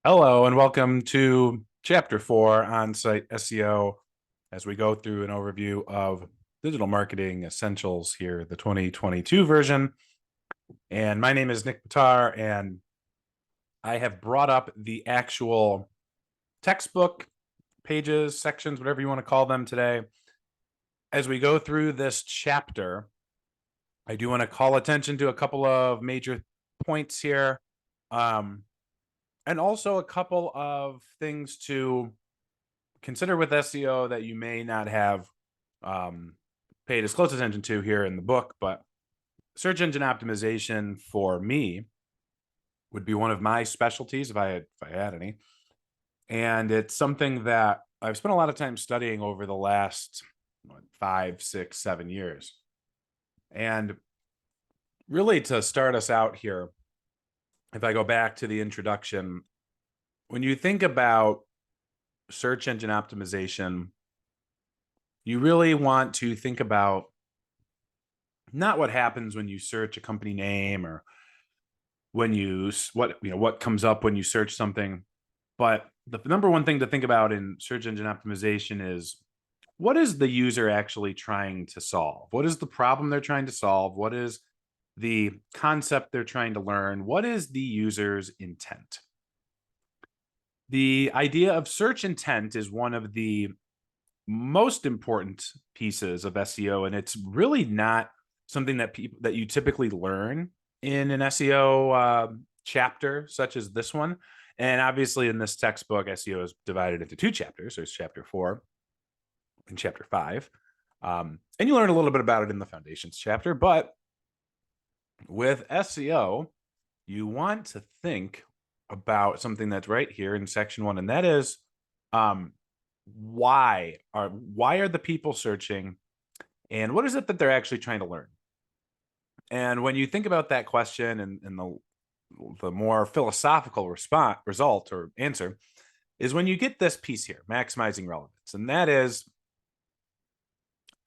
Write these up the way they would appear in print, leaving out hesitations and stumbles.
Hello and welcome to Chapter 4 On-Site SEO as we go through an overview of digital marketing essentials here, the 2022 version. And my name is Nick Batar, and I have brought up the actual textbook pages, sections, whatever you want to call them today. As we go through this chapter, I do want to call attention to a couple of major points here. And also a couple of things to consider with SEO that you may not have paid as close attention to here in the book, but search engine optimization for me would be one of my specialties if I had any. And it's something that I've spent a lot of time studying over the last 5, 6, 7 years. And really, to start us out here, if I go back to the introduction, when you think about search engine optimization, you really want to think about not what happens when you search a company name or when what comes up when you search something, but the number one thing to think about in search engine optimization is what is the user actually trying to solve? What is the problem they're trying to solve? What is the concept they're trying to learn? What is the user's intent? The idea of search intent is one of the most important pieces of SEO, and it's really not something that you typically learn in an SEO chapter such as this one. And obviously, in this textbook, SEO is divided into 2 chapters. There's chapter 4 and chapter 5, and you learn a little bit about it in the foundations chapter. But with SEO, you want to think about something that's right here in section 1, and that is why are the people searching, and what is it that they're actually trying to learn? And when you think about that question and the more philosophical result or answer is when you get this piece here, maximizing relevance. And that is,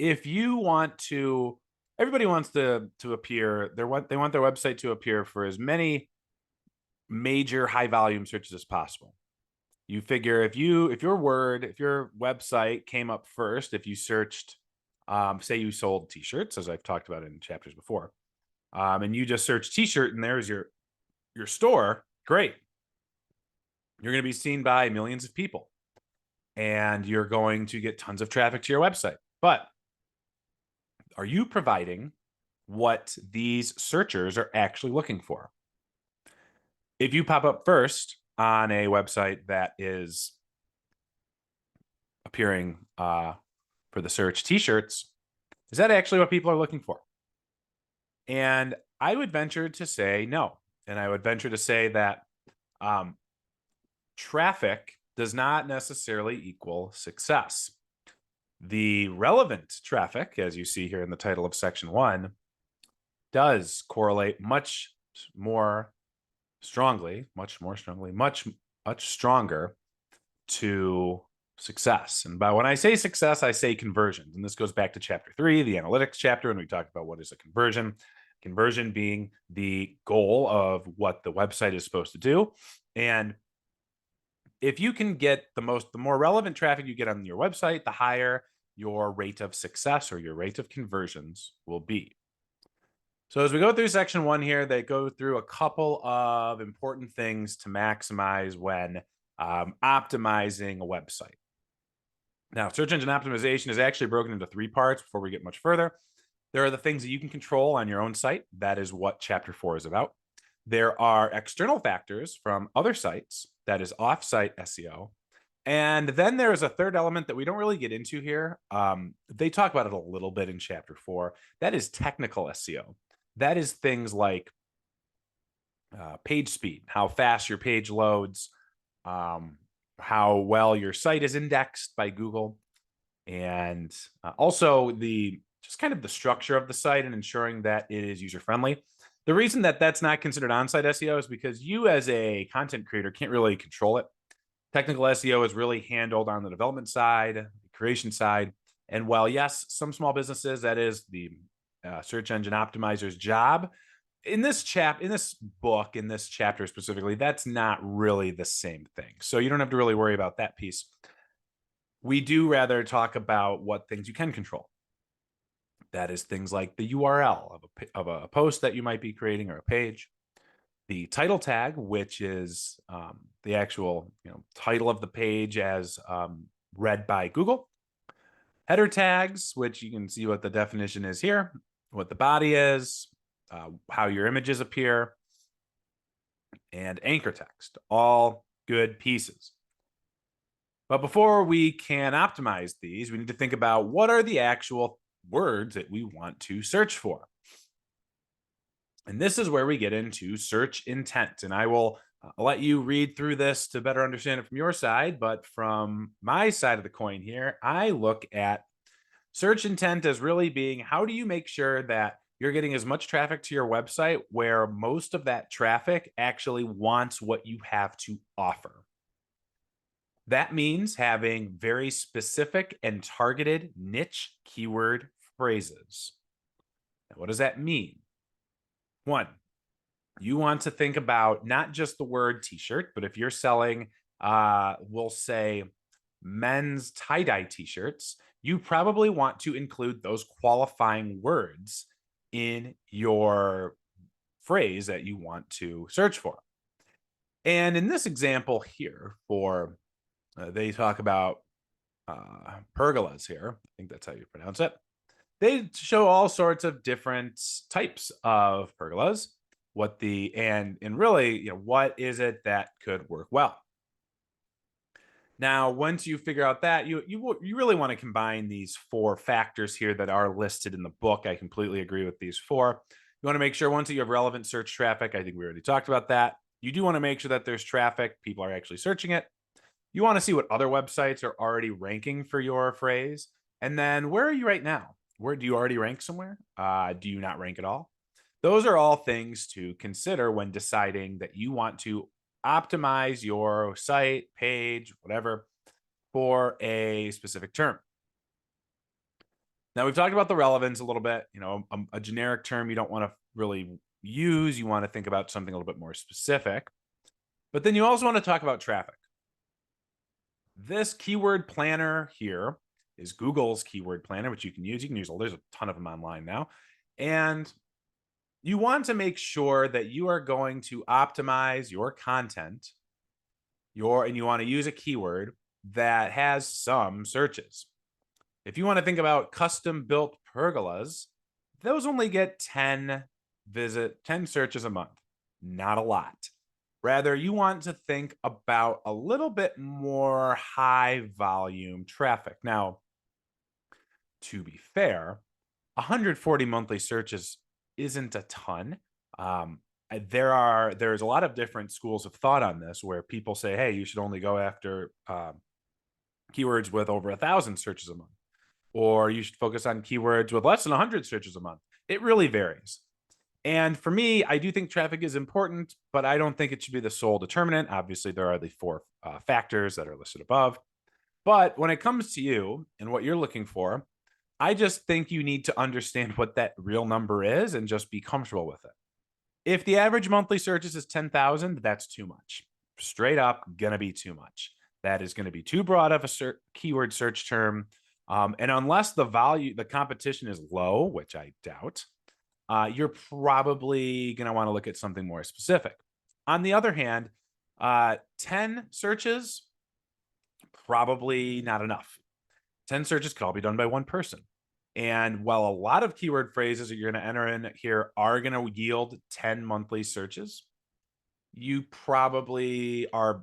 if you want to, everybody wants to appear, they want their website to appear for as many major high volume searches as possible. You figure if your website came up first, if you searched, say you sold t-shirts, as I've talked about in chapters before, and you just search t-shirt and there's your store, great. You're going to be seen by millions of people and you're going to get tons of traffic to your website. But are you providing what these searchers are actually looking for? If you pop up first on a website that is appearing for the search t-shirts, is that actually what people are looking for? And I would venture to say no. And I would venture to say that traffic does not necessarily equal success. The relevant traffic, as you see here in the title of section 1, does correlate much more strongly, much stronger to success. And by when I say success, I say conversions. And this goes back to chapter 3, the analytics chapter, and we talked about what is a conversion. Conversion being the goal of what the website is supposed to do. And if you can get the more relevant traffic you get on your website, the higher your rate of success or your rate of conversions will be. So as we go through section 1 here, they go through a couple of important things to maximize when optimizing a website. Now, search engine optimization is actually broken into 3 parts before we get much further. There are the things that you can control on your own site. That is what chapter 4 is about. There are external factors from other sites. That is off-site SEO. And then there is a third element that we don't really get into here. They talk about it a little bit in chapter 4. That is technical SEO. That is things like page speed, how fast your page loads, how well your site is indexed by Google, and also just kind of the structure of the site and ensuring that it is user-friendly. The reason that that's not considered on-site SEO is because you as a content creator can't really control it. Technical SEO is really handled on the development side, the creation side. And while, yes, some small businesses, that is the search engine optimizer's job, in this book, in this chapter specifically, that's not really the same thing. So you don't have to really worry about that piece. We do rather talk about what things you can control. That is things like the URL of a post that you might be creating or a page, the title tag, which is the actual title of the page as read by Google, header tags, which you can see what the definition is here, what the body is, how your images appear, and anchor text, all good pieces. But before we can optimize these, we need to think about what are the actual words that we want to search for. And this is where we get into search intent. And I will let you read through this to better understand it from your side. But from my side of the coin here, I look at search intent as really being, how do you make sure that you're getting as much traffic to your website where most of that traffic actually wants what you have to offer? That means having very specific and targeted niche keyword phrases. Now, what does that mean? One, you want to think about not just the word t-shirt, but if you're selling, we'll say men's tie-dye t-shirts, you probably want to include those qualifying words in your phrase that you want to search for. And in this example here for they talk about pergolas here. I think that's how you pronounce it. They show all sorts of different types of pergolas. And really, what is it that could work well? Now, once you figure out that, you really want to combine these 4 factors here that are listed in the book. I completely agree with these 4. You want to make sure once you have relevant search traffic, I think we already talked about that. You do want to make sure that there's traffic, people are actually searching it. You want to see what other websites are already ranking for your phrase. And then where are you right now? Where do you already rank somewhere? Do you not rank at all? Those are all things to consider when deciding that you want to optimize your site, page, whatever, for a specific term. Now, we've talked about the relevance a little bit. A generic term you don't want to really use. You want to think about something a little bit more specific. But then you also want to talk about traffic. This keyword planner here is Google's keyword planner, which you can use. There's a ton of them online now. And you want to make sure that you are going to optimize your content, and you want to use a keyword that has some searches. If you want to think about custom built pergolas, those only get 10 searches a month. Not a lot. Rather, you want to think about a little bit more high volume traffic. Now, to be fair, 140 monthly searches isn't a ton. There's a lot of different schools of thought on this where people say, hey, you should only go after keywords with over 1,000 searches a month, or you should focus on keywords with less than 100 searches a month. It really varies. And for me, I do think traffic is important, but I don't think it should be the sole determinant. Obviously, there are the 4 factors that are listed above. But when it comes to you and what you're looking for, I just think you need to understand what that real number is and just be comfortable with it. If the average monthly searches is 10,000, that's too much. Straight up, gonna be too much. That is gonna be too broad of a keyword search term. And unless the competition is low, which I doubt, you're probably going to want to look at something more specific. On the other hand, 10 searches, probably not enough. 10 searches could all be done by one person. And while a lot of keyword phrases that you're going to enter in here are going to yield 10 monthly searches, you probably want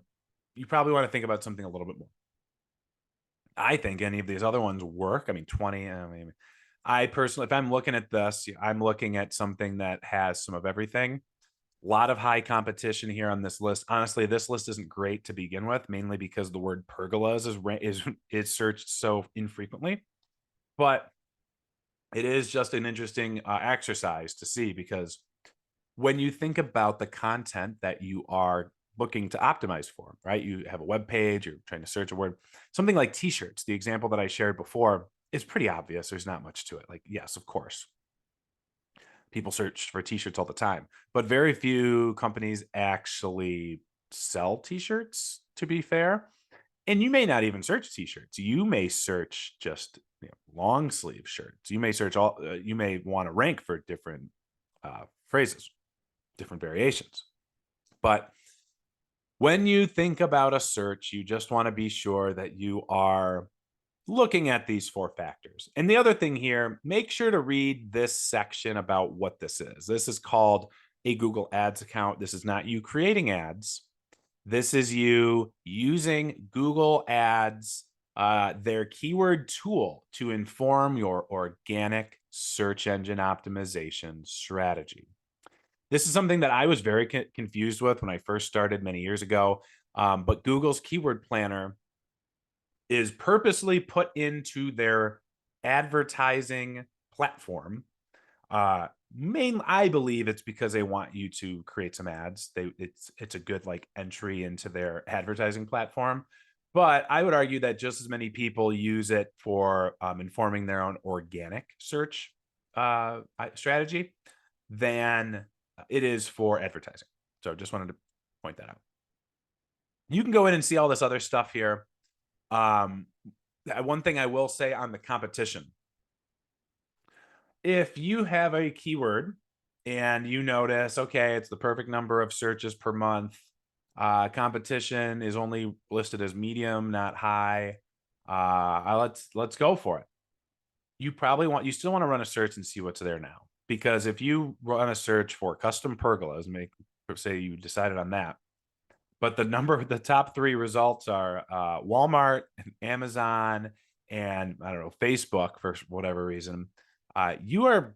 to think about something a little bit more. I think any of these other ones work. I mean, 20, I personally, if I'm looking at this, I'm looking at something that has some of everything. A lot of high competition here on this list. Honestly, this list isn't great to begin with, mainly because the word pergolas is searched so infrequently. But it is just an interesting exercise to see, because when you think about the content that you are looking to optimize for, right? You have a web page, you're trying to search a word, something like t-shirts, the example that I shared before, is pretty obvious. There's not much to it. Like, yes, of course. People search for t-shirts all the time, but very few companies actually sell t-shirts, to be fair. And you may not even search t-shirts. You may search just long sleeve shirts. You may search all. You may want to rank for different phrases, different variations. But when you think about a search, you just want to be sure that you are looking at these 4 factors. And the other thing here, make sure to read this section about what this is. This is called a Google Ads account. This is not you creating ads. This is you using Google Ads, their keyword tool, to inform your organic search engine optimization strategy. This is something that I was very confused with when I first started many years ago. But Google's keyword planner is purposely put into their advertising platform. I believe it's because they want you to create some ads. It's a good like entry into their advertising platform. But I would argue that just as many people use it for informing their own organic search strategy than it is for advertising. So just wanted to point that out. You can go in and see all this other stuff here. One thing I will say on the competition, if you have a keyword and you notice, okay, it's the perfect number of searches per month, competition is only listed as medium, not high, let's go for it. You still want to run a search and see what's there now. Because if you run a search for custom pergolas, say you decided on that, but the top 3 results are Walmart and Amazon and I don't know, Facebook for whatever reason, you're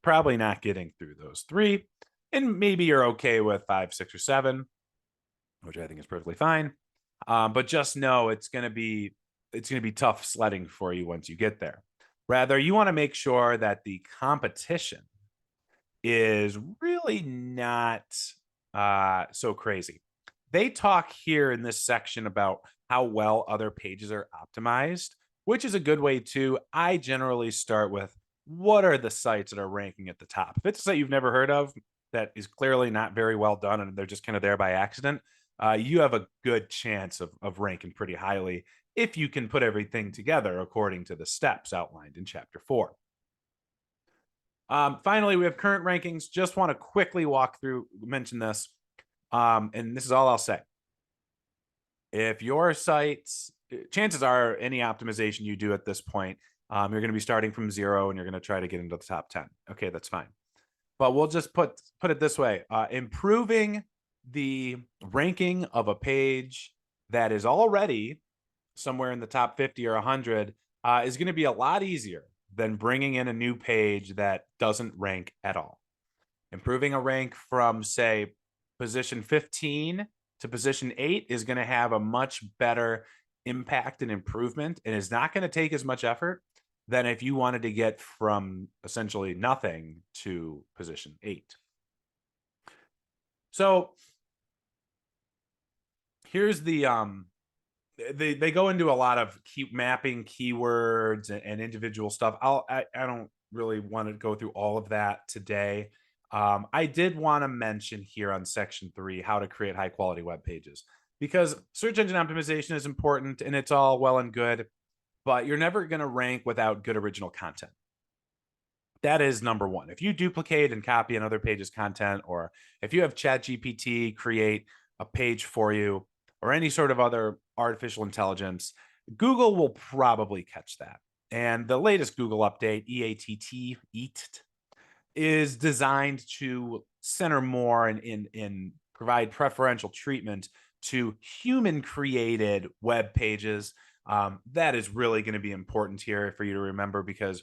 probably not getting through those 3, and maybe you're okay with 5, 6, or 7, which I think is perfectly fine. But just know it's going to be tough sledding for you once you get there. Rather, you want to make sure that the competition is really not so crazy. They talk here in this section about how well other pages are optimized, which is a good way to. I generally start with what are the sites that are ranking at the top. If it's a site you've never heard of that is clearly not very well done and they're just kind of there by accident, you have a good chance of ranking pretty highly if you can put everything together according to the steps outlined in chapter 4. Finally, we have current rankings. Just want to quickly mention this. And this is all I'll say. If your site's, chances are any optimization you do at this point, you're going to be starting from 0 and you're going to try to get into the top 10. Okay, that's fine. But we'll just put it this way. Improving the ranking of a page that is already somewhere in the top 50 or 100 is going to be a lot easier than bringing in a new page that doesn't rank at all. Improving a rank from, say, position 15 to position 8 is going to have a much better impact and improvement, and is not going to take as much effort than if you wanted to get from essentially nothing to position 8. So here's the they go into a lot of mapping keywords and individual stuff. I don't really want to go through all of that today. I did want to mention here on section 3 how to create high quality web pages, because search engine optimization is important and it's all well and good, but you're never going to rank without good original content. That is number 1. If you duplicate and copy another page's content, or if you have ChatGPT create a page for you, or any sort of other artificial intelligence, Google will probably catch that. And the latest Google update, EATT, is designed to center more and provide preferential treatment to human-created web pages. That is really going to be important here for you to remember, because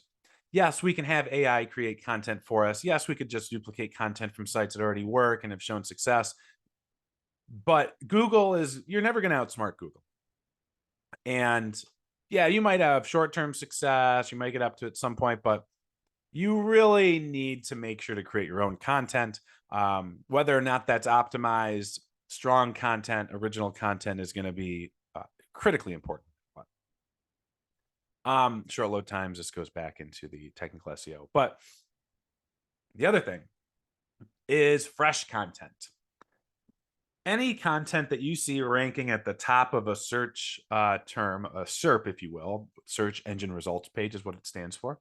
yes, we can have AI create content for us. Yes, we could just duplicate content from sites that already work and have shown success. But you're never going to outsmart Google. And yeah, you might have short-term success. You might get up to it at some point, but you really need to make sure to create your own content. Whether or not that's optimized, strong content, original content is going to be critically important. Short load times, this goes back into the technical SEO. But The other thing is fresh content. Any content that you see ranking at the top of a search term, a SERP, if you will, search engine results page is what it stands for.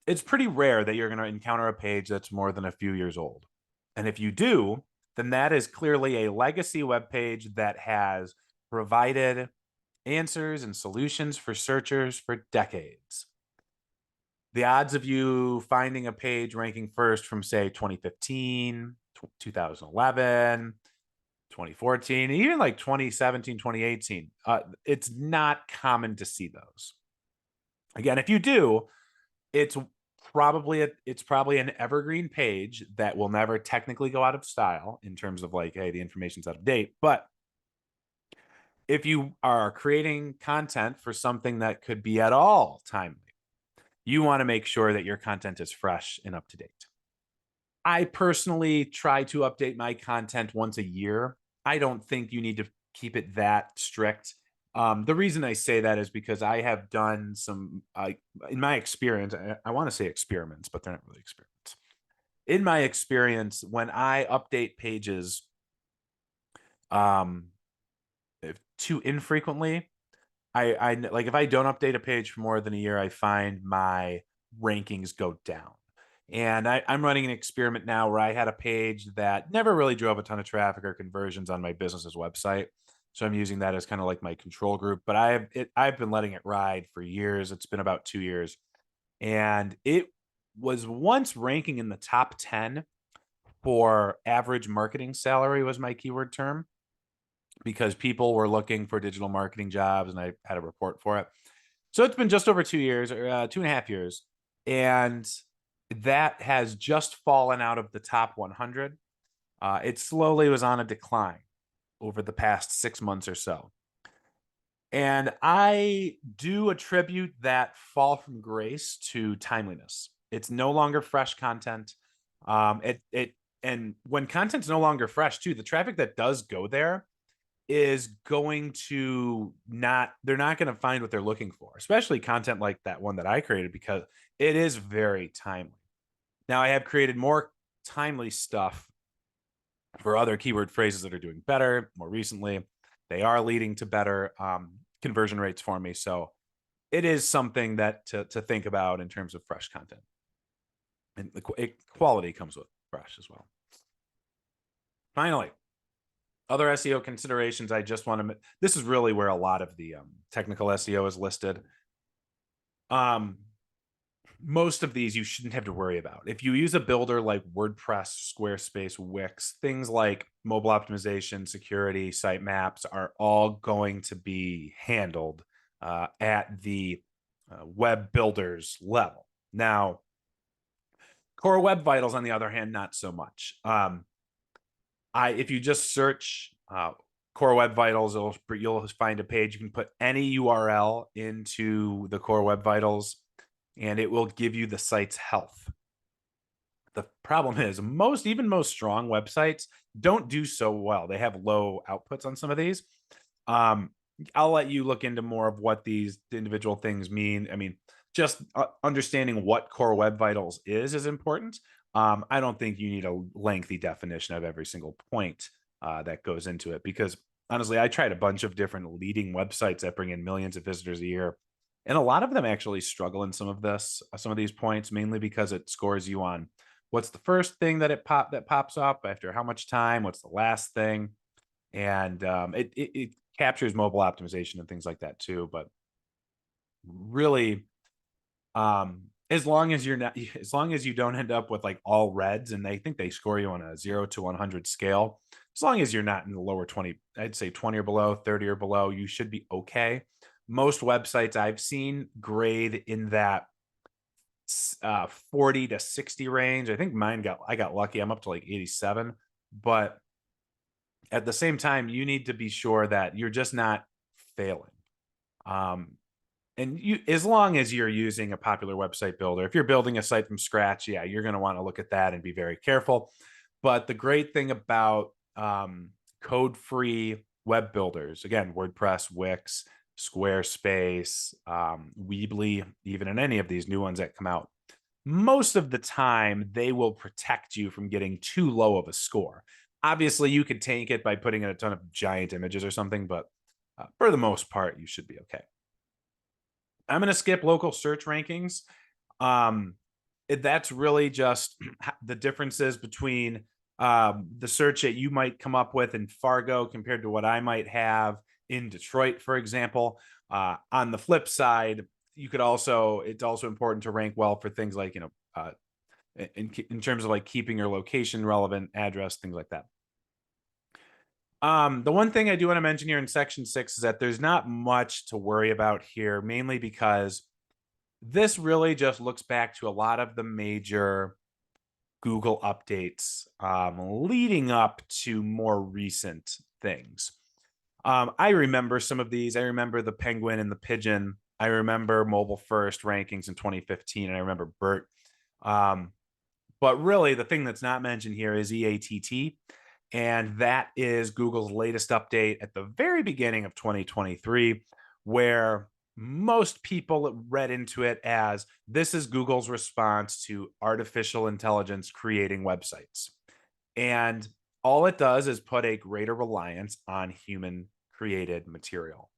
It's pretty rare that you're going to encounter a page that's more than a few years old. And if you do, then that is clearly a legacy web page that has provided answers and solutions for searchers for decades. The odds of you finding a page ranking first from, say, 2015, 2011, 2014, even like 2017, 2018, it's not common to see those. Again, if you do, it's probably an evergreen page that will never technically go out of style in terms of like, hey, the information's out of date. But if you are creating content for something that could be at all timely, you want to make sure that your content is fresh and up to date. I personally try to update my content once a year. I don't think you need to keep it that strict. The reason I say that is because I have done some, in my experience, I want to say experiments, but they're not really experiments. In my experience, when I update pages too infrequently, I like if I don't update a page for more than a year, I find my rankings go down. And I'm running an experiment now where I had a page that never really drove a ton of traffic or conversions on my business's website. So I'm using that as kind of like my control group. But I've been letting it ride for years. It's been about 2 years. And it was once ranking in the top 10 for average marketing salary was my keyword term, because people were looking for digital marketing jobs and I had a report for it. So it's been just over 2 years, or 2.5 years. And that has just fallen out of the top 100. It slowly was on a decline over the past 6 months or so. And I do attribute that fall from grace to timeliness. It's no longer fresh content. And when content's no longer fresh too, the traffic that does go there is going to they're not going to find what they're looking for, especially content like that one that I created, because it is very timely. Now, I have created more timely stuff for other keyword phrases that are doing better more recently. They are leading to better conversion rates for me. So it is something that to think about in terms of fresh content. And the quality comes with fresh as well. Finally, other SEO considerations I just want to, this is really where a lot of the technical SEO is listed. Most of these you shouldn't have to worry about. If you use a builder like WordPress, Squarespace, Wix, things like mobile optimization, security, sitemaps are all going to be handled at the web builders level. Now, Core Web Vitals, on the other hand, not so much. If you just search Core Web Vitals, you'll find a page. You can put any URL into the Core Web Vitals, and it will give you the site's health. The problem is even most strong websites don't do so well. They have low outputs on some of these. I'll let you look into more of what these individual things mean. I mean, just understanding what Core Web Vitals is important. I don't think you need a lengthy definition of every single point that goes into it, because honestly, I tried a bunch of different leading websites that bring in millions of visitors a year, and a lot of them actually struggle in some of these points, mainly because it scores you on what's the first thing that pops up after how much time, what's the last thing, and it captures mobile optimization and things like that too. But really, as long as you don't end up with like all reds, and they think they score you on a 0 to 100 scale, as long as you're not in the lower 20, I'd say 20 or below, 30 or below, you should be okay. Most websites I've seen grade in that 40 to 60 range. I think I got lucky. I'm up to like 87, but at the same time, you need to be sure that you're just not failing. And as long as you're using a popular website builder, if you're building a site from scratch, yeah, you're going to want to look at that and be very careful. But the great thing about code-free web builders, again, WordPress, Wix, Squarespace, Weebly, even in any of these new ones that come out, most of the time they will protect you from getting too low of a score. Obviously, you could tank it by putting in a ton of giant images or something, but for the most part, you should be okay. I'm going to skip local search rankings. Um, that's really just the differences between the search that you might come up with in Fargo compared to what I might have in Detroit, for example. On the flip side, it's also important to rank well for things like, in terms of like keeping your location relevant, address, things like that. The one thing I do want to mention here in section 6 is that there's not much to worry about here, mainly because this really just looks back to a lot of the major Google updates leading up to more recent things. I remember some of these. I remember the penguin and the pigeon. I remember mobile first rankings in 2015, and I remember BERT. But really, the thing that's not mentioned here is EATT, and that is Google's latest update at the very beginning of 2023, where most people read into it as this is Google's response to artificial intelligence creating websites. And all it does is put a greater reliance on human created material.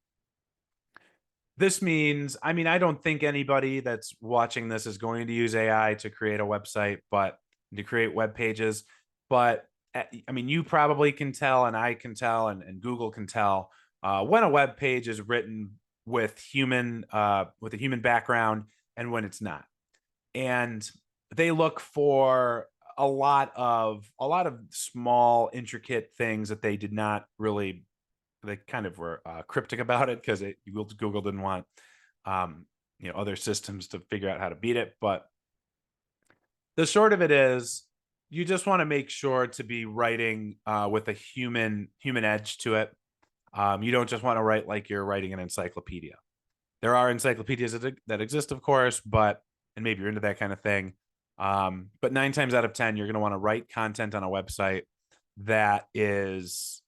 This means, I mean, I don't think anybody that's watching this is going to use AI to create a website, but to create web pages. But I mean, you probably can tell, and I can tell, and Google can tell when a web page is written with a human background and when it's not. And they look for a lot of small, intricate things that they did not really. They kind of were cryptic about it because Google didn't want other systems to figure out how to beat it. But the short of it is, you just want to make sure to be writing with a human edge to it. You don't just want to write like you're writing an encyclopedia. There are encyclopedias that exist, of course, and maybe you're into that kind of thing. But 9 times out of 10, you're going to want to write content on a website that is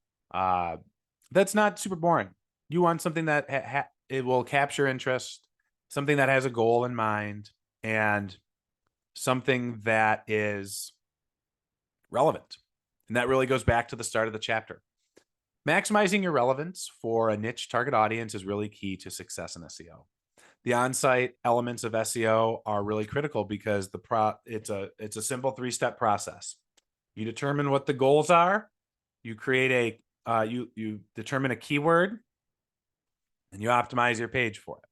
that's not super boring. You want something that it will capture interest, something that has a goal in mind, and something that is relevant. And that really goes back to the start of the chapter. Maximizing your relevance for a niche target audience is really key to success in SEO. The on-site elements of SEO are really critical because it's a simple 3-step process. You determine what the goals are. You create you determine a keyword, and you optimize your page for it.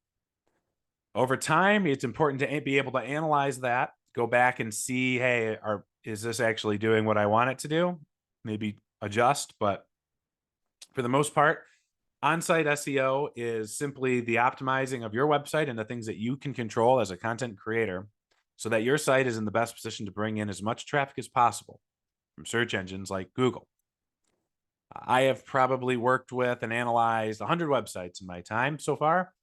Over time, it's important to be able to analyze that, go back and see, hey, is this actually doing what I want it to do? Maybe adjust, but for the most part, on-site SEO is simply the optimizing of your website and the things that you can control as a content creator so that your site is in the best position to bring in as much traffic as possible from search engines like Google. I have probably worked with and analyzed 100 websites in my time so far,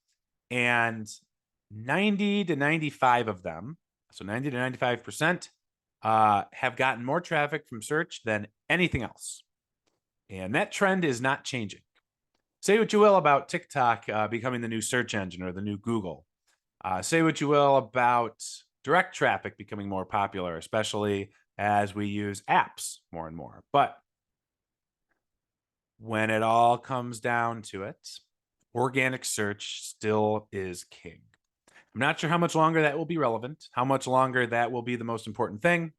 and 90 to 95 of them, so 90 to 95%, have gotten more traffic from search than anything else. And that trend is not changing. Say what you will about TikTok becoming the new search engine or the new Google. Say what you will about direct traffic becoming more popular, especially as we use apps more and more. But when it all comes down to it, organic search still is king. I'm not sure how much longer that will be relevant, how much longer that will be the most important thing,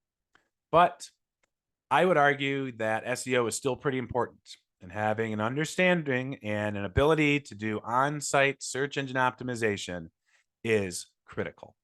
but I would argue that SEO is still pretty important, and having an understanding and an ability to do on-site search engine optimization is critical.